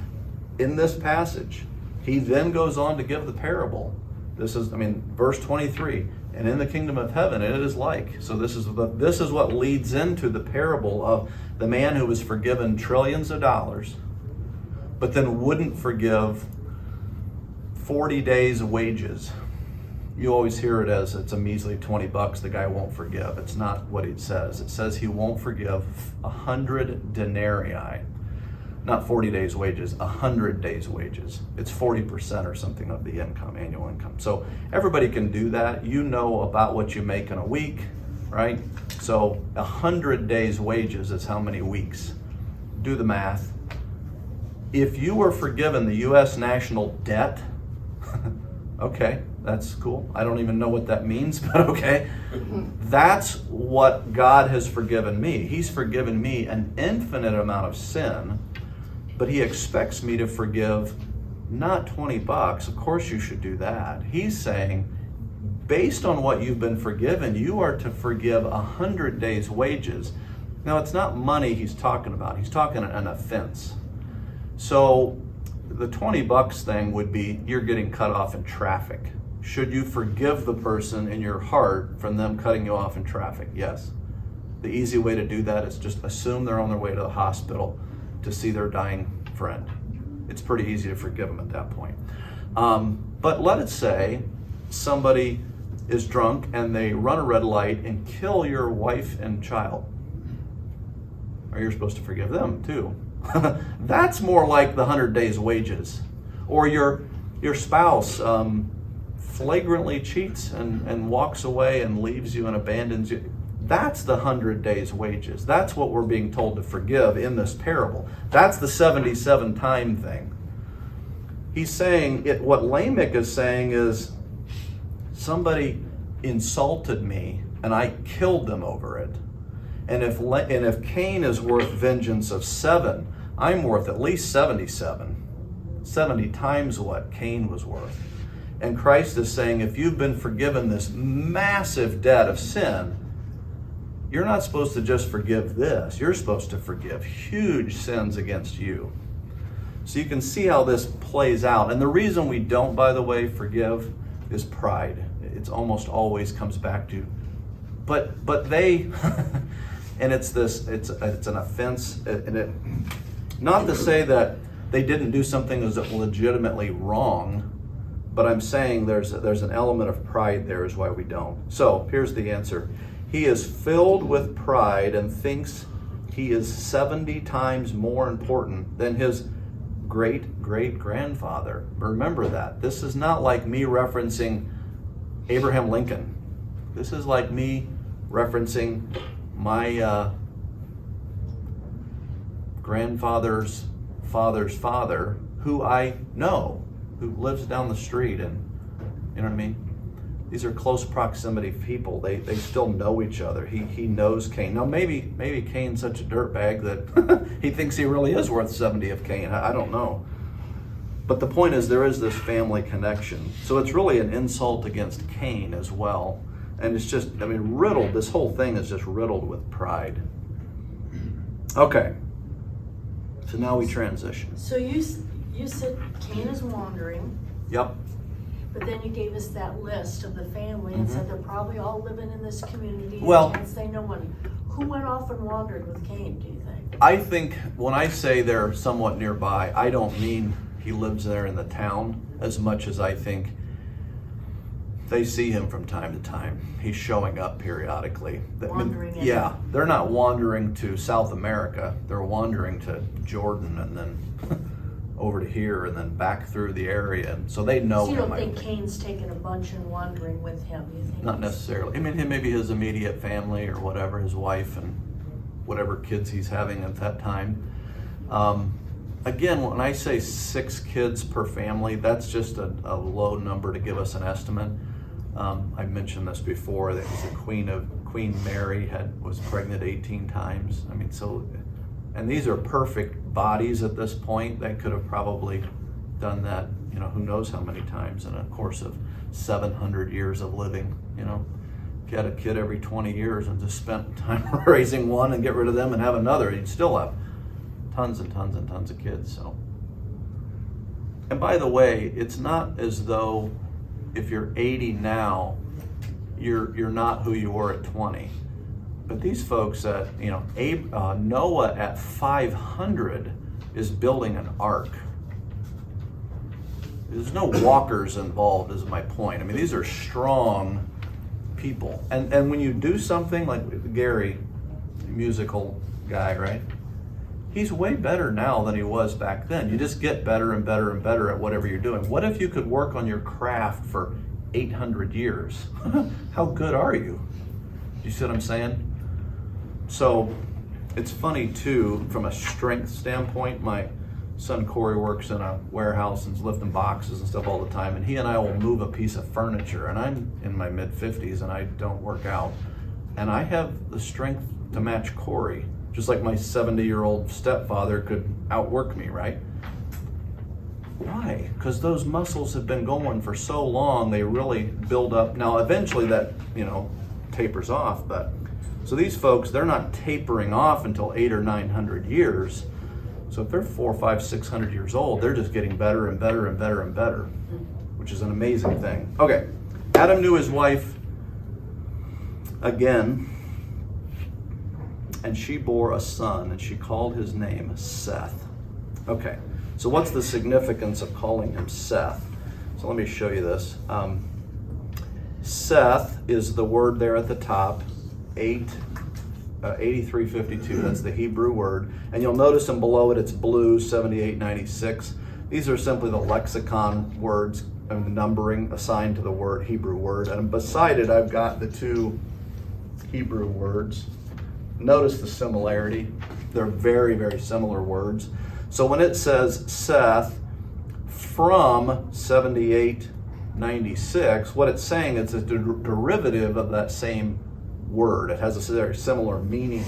in this passage, he then goes on to give the parable. This is, I mean, verse 23, and in the kingdom of heaven it is like. So this is what leads into the parable of the man who was forgiven trillions of dollars, but then wouldn't forgive 40 days of wages. You always hear it as it's a measly $20 the guy won't forgive. It's not what it says. It says he won't forgive 100 denarii. Not 40 days wages, 100 days wages. It's 40% or something of the income, annual income. So everybody can do that. You know about what you make in a week, right? So 100 days wages is how many weeks? Do the math. If you were forgiven the U.S. national debt, okay, that's cool. I don't even know what that means, but okay. That's what God has forgiven me. He's forgiven me an infinite amount of sin, but he expects me to forgive not $20. Of course you should do that. He's saying, based on what you've been forgiven, you are to forgive 100 days wages. Now, it's not money he's talking about. He's talking an offense. So the $20 thing would be you're getting cut off in traffic. Should you forgive the person in your heart from them cutting you off in traffic? Yes. The easy way to do that is just assume they're on their way to the hospital to see their dying friend. It's pretty easy to forgive them at that point. But let us say somebody is drunk and they run a red light and kill your wife and child. Or you're supposed to forgive them too. That's more like the 100 days wages. Or your spouse flagrantly cheats and walks away and leaves you and abandons you. That's the 100 days wages. That's what we're being told to forgive in this parable. That's the 77 time thing. He's saying, what Lamech is saying is, somebody insulted me and I killed them over it. And if Cain is worth vengeance of 7, I'm worth at least 77. 70 times what Cain was worth. And Christ is saying, if you've been forgiven this massive debt of sin, you're not supposed to just forgive this. You're supposed to forgive huge sins against you. So you can see how this plays out. And the reason we don't, by the way, forgive is pride. It's almost always comes back to, but they, and it's an offense. And not to say that they didn't do something that was legitimately wrong, but I'm saying there's an element of pride there is why we don't. So here's the answer. He is filled with pride and thinks he is 70 times more important than his great-great-grandfather. Remember that. This is not like me referencing Abraham Lincoln. This is like me referencing my grandfather's father's father, who I know, who lives down the street, and you know what I mean? These are close proximity people. They still know each other. He knows Cain. Now maybe Cain's such a dirtbag that he thinks he really is worth 70 of Cain. I don't know. But the point is there is this family connection. So it's really an insult against Cain as well. And it's just, I mean, riddled. This whole thing is just riddled with pride. Okay. So now we transition. So you said Cain is wandering. Yep. But then you gave us that list of the family and said they're probably all living in this community. Well- You can't say no one. Who went off and wandered with Cain, do you think? I think when I say they're somewhat nearby, I don't mean he lives there in the town as much as I think they see him from time to time. He's showing up periodically. Wandering in. Yeah, they're not wandering to South America. They're wandering to Jordan and then over to here and then back through the area. And so they know So you him. don't think Cain's taking a bunch and wandering with him? You think Not he's- necessarily. I mean, maybe his immediate family or whatever, his wife and whatever kids he's having at that time. Again, when I say 6 kids per family, that's just a low number to give us an estimate. I mentioned this before, that Queen Mary was pregnant 18 times. I mean, so, and these are perfect bodies at this point. They could have probably done that, you know, who knows how many times in a course of 700 years of living, you know. If you had a kid every 20 years and just spent time raising one and get rid of them and have another, you'd still have tons and tons and tons of kids. So, and by the way, it's not as though if you're 80 now, you're not who you were at 20. But these folks at, Noah at 500 is building an ark. There's no walkers involved, is my point. I mean, these are strong people. And when you do something like Gary, musical guy, right? He's way better now than he was back then. You just get better and better and better at whatever you're doing. What if you could work on your craft for 800 years? How good are you? You see what I'm saying? So it's funny too, from a strength standpoint, my son Corey works in a warehouse and is lifting boxes and stuff all the time, and he and I will move a piece of furniture, and I'm in my mid-50s and I don't work out, and I have the strength to match Corey, just like my 70-year-old stepfather could outwork me, right? Why? Because those muscles have been going for so long, they really build up. Now eventually that, tapers off, but so these folks, they're not tapering off until 800 or 900 years. So if they're 400, 500, 600 years old, they're just getting better and better and better and better, which is an amazing thing. Okay, Adam knew his wife again, and she bore a son, and she called his name Seth. Okay, so what's the significance of calling him Seth? So let me show you this. Seth is the word there at the top, 8352, that's the Hebrew word. And you'll notice them below it, it's blue, 7896. These are simply the lexicon words and the numbering assigned to the word, Hebrew word. And beside it, I've got the two Hebrew words. Notice the similarity. They're very, very similar words. So when it says Seth from 7896, what it's saying is it's a derivative of that same word. It has a very similar meaning.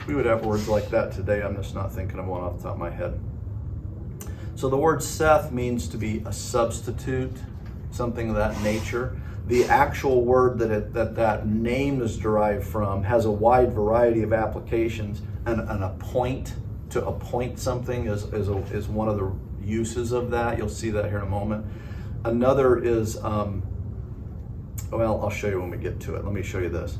We would have words like that today. I'm just not thinking of one off the top of my head. So the word Seth means to be a substitute, something of that nature. The actual word that name is derived from has a wide variety of applications. And an appoint, to appoint something is one of the uses of that. You'll see that here in a moment. Another is, well, I'll show you when we get to it. Let me show you this.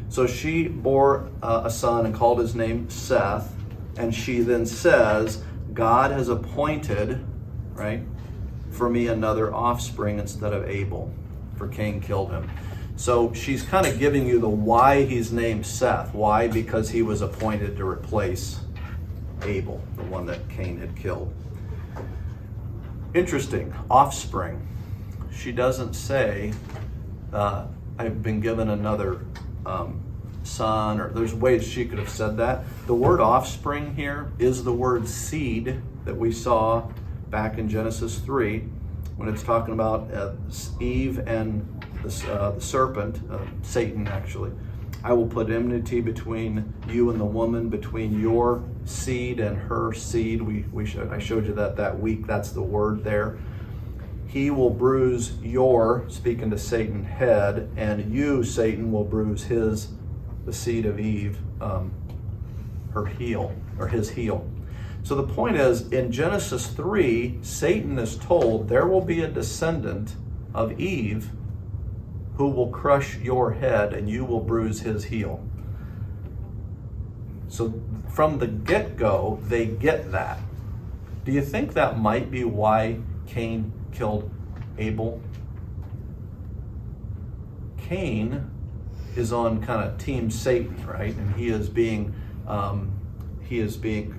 So she bore a son and called his name Seth. And she then says, God has appointed, right, for me another offspring instead of Abel, for Cain killed him. So she's kind of giving you the why he's named Seth. Why? Because he was appointed to replace Abel, the one that Cain had killed. Interesting, offspring. She doesn't say, I've been given another son, or there's ways she could have said that. The word offspring here is the word seed that we saw back in Genesis 3 when it's talking about Eve and the serpent, Satan actually. I will put enmity between you and the woman, between your seed and her seed. I showed you that week. That's the word there. He will bruise your, speaking to Satan, head, and you, Satan, will bruise the seed of Eve, her heel, or his heel. So the point is, in Genesis 3, Satan is told there will be a descendant of Eve who will crush your head and you will bruise his heel. So from the get-go, they get that. Do you think that might be why Cain killed Abel? Cain is on kind of team Satan, right? And he is being,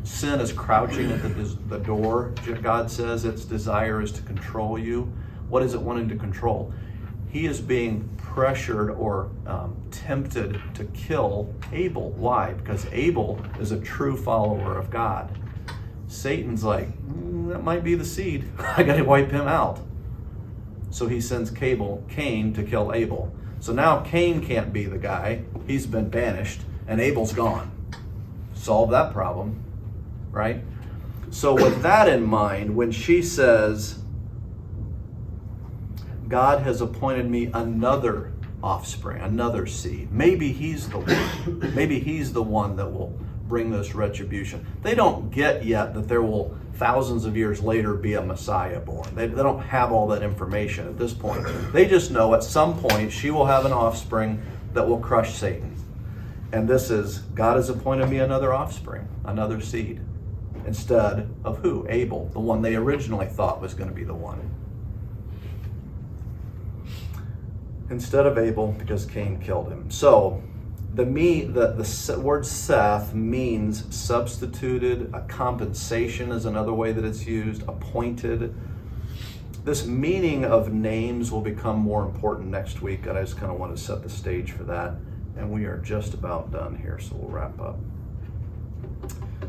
sin is crouching at the door. God says its desire is to control you. What is it wanting to control? He is being pressured or tempted to kill Abel. Why? Because Abel is a true follower of God. Satan's like, that might be the seed. I got to wipe him out. So he sends Cain to kill Abel. So now Cain can't be the guy. He's been banished, and Abel's gone. Solve that problem, right? So with that in mind, when she says, God has appointed me another offspring, another seed. Maybe he's the one. Maybe he's the one that will bring this retribution. They don't get yet that there will thousands of years later be a Messiah born. They don't have all that information at this point. They just know at some point she will have an offspring that will crush Satan. And this is, God has appointed me another offspring, another seed, instead of who? Abel, the one they originally thought was going to be the one. Instead of Abel, because Cain killed him. So, the word Seth means substituted. A compensation is another way that it's used. Appointed. This meaning of names will become more important next week, and I just kind of want to set the stage for that. And we are just about done here, so we'll wrap up.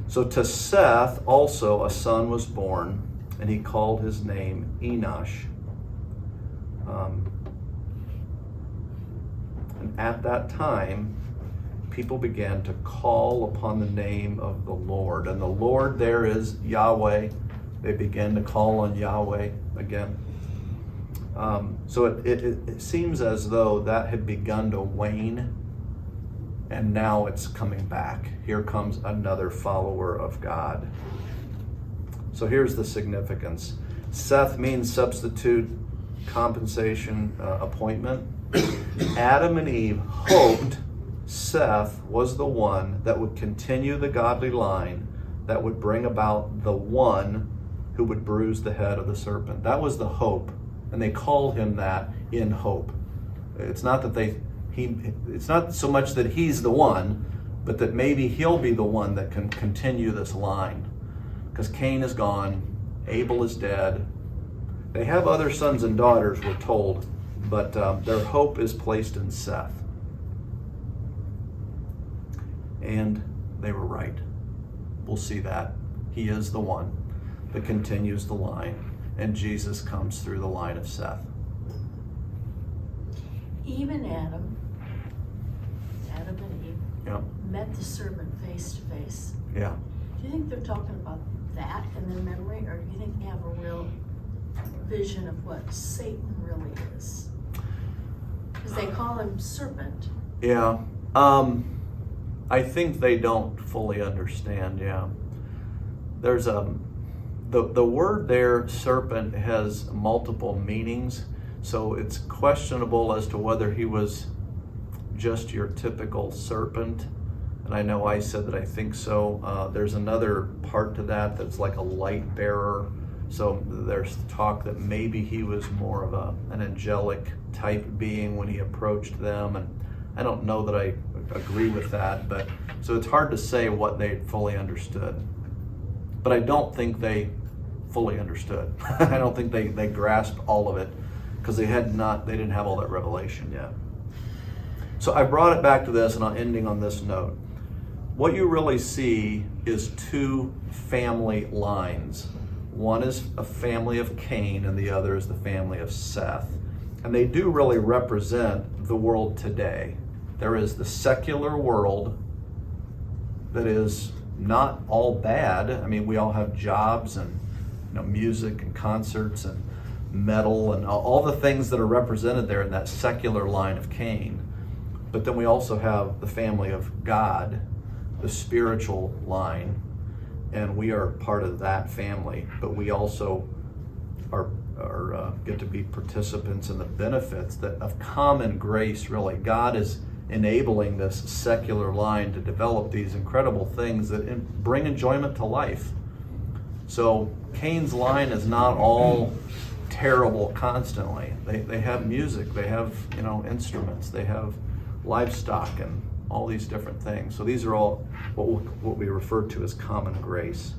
So to Seth also a son was born, and he called his name Enosh. And at that time, people began to call upon the name of the Lord. And the Lord there is Yahweh. They began to call on Yahweh again. So it seems as though that had begun to wane, and now it's coming back. Here comes another follower of God. So here's the significance. Seth means substitute, compensation, appointment. Adam and Eve hoped Seth was the one that would continue the godly line, that would bring about the one who would bruise the head of the serpent. That was the hope, and they called him that in hope. It's not that it's not so much that he's the one, but that maybe he'll be the one that can continue this line. Because Cain is gone, Abel is dead. They have other sons and daughters, we're told, but their hope is placed in Seth. And they were right. We'll see that. He is the one that continues the line, and Jesus comes through the line of Seth. Even Adam and Eve, Yeah. met the serpent face to face. Yeah. Do you think they're talking about that in their memory, or do you think they have a real vision of what Satan really is? Because they call him serpent. Yeah. I think they don't fully understand, yeah. There's the word there, serpent, has multiple meanings, so it's questionable as to whether he was just your typical serpent. And I know I said that I think so. There's another part to that that's like a light bearer. So there's talk that maybe he was more of an angelic type being when he approached them. And I don't know that I agree with that, but so it's hard to say what they fully understood. But I don't think they fully understood. I don't think they grasped all of it, because they didn't have all that revelation yet. So I brought it back to this, and I'm ending on this note. What you really see is two family lines. One is a family of Cain, and the other is the family of Seth. And they do really represent the world today. There is the secular world that is not all bad. I mean, we all have jobs and music and concerts and metal and all the things that are represented there in that secular line of Cain. But then we also have the family of God, the spiritual line, and we are part of that family. But we also are get to be participants in the benefits of common grace. Really, God is enabling this secular line to develop these incredible things that bring enjoyment to life. So Cain's line is not all terrible constantly. They have music, they have instruments, they have livestock, and all these different things. So these are all what we refer to as common grace.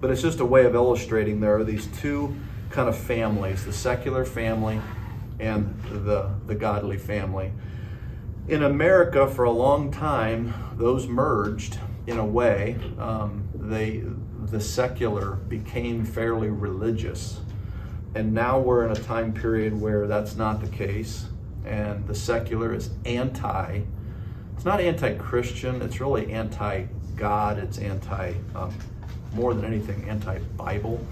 But it's just a way of illustrating there are these two kind of families, the secular family and the godly family. In America, for a long time, those merged in a way. The secular became fairly religious. And now we're in a time period where that's not the case. And the secular is it's not anti-Christian, it's really anti-God, it's more than anything, anti-Bible.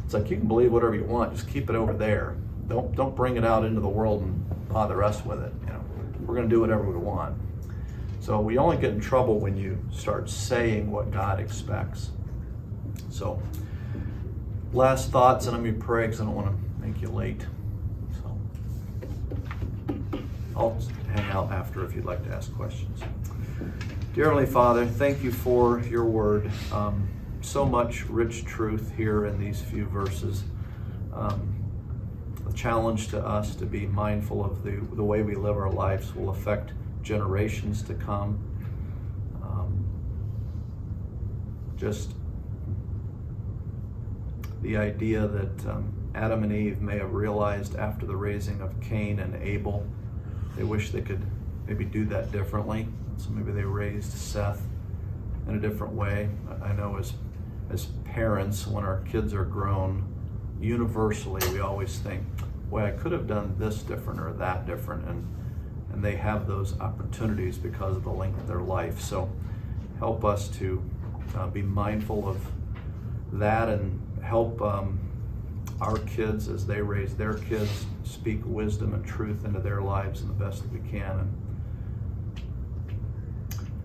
It's like, you can believe whatever you want, just keep it over there. Don't bring it out into the world and bother us with it. We're going to do whatever we want. So we only get in trouble when you start saying what God expects. So last thoughts, and I'm going to pray because I don't want to make you late. So I'll hang out after if you'd like to ask questions. Dear Heavenly Father, thank you for your word. So much rich truth here in these few verses. A challenge to us to be mindful of the way we live our lives will affect generations to come. Just the idea that Adam and Eve may have realized after the raising of Cain and Abel, they wish they could maybe do that differently. So maybe they raised Seth in a different way. I know as parents, when our kids are grown, universally we always think, boy, I could have done this different or that different, and they have those opportunities because of the length of their life. So help us to be mindful of that, and help our kids as they raise their kids speak wisdom and truth into their lives in the best that we can. And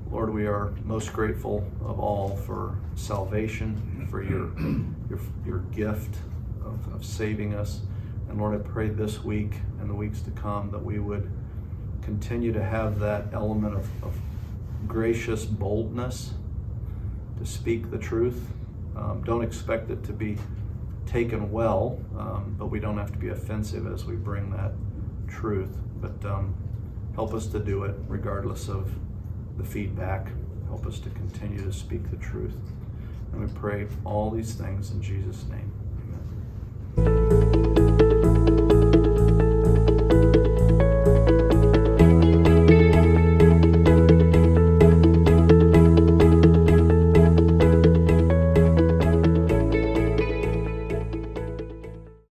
Lord, we are most grateful of all for salvation, for your gift of saving us. And Lord, I pray this week and the weeks to come that we would continue to have that element of gracious boldness to speak the truth. Don't expect it to be taken well, but we don't have to be offensive as we bring that truth. But help us to do it regardless of the feedback. Help us to continue to speak the truth. And we pray all these things in Jesus' name.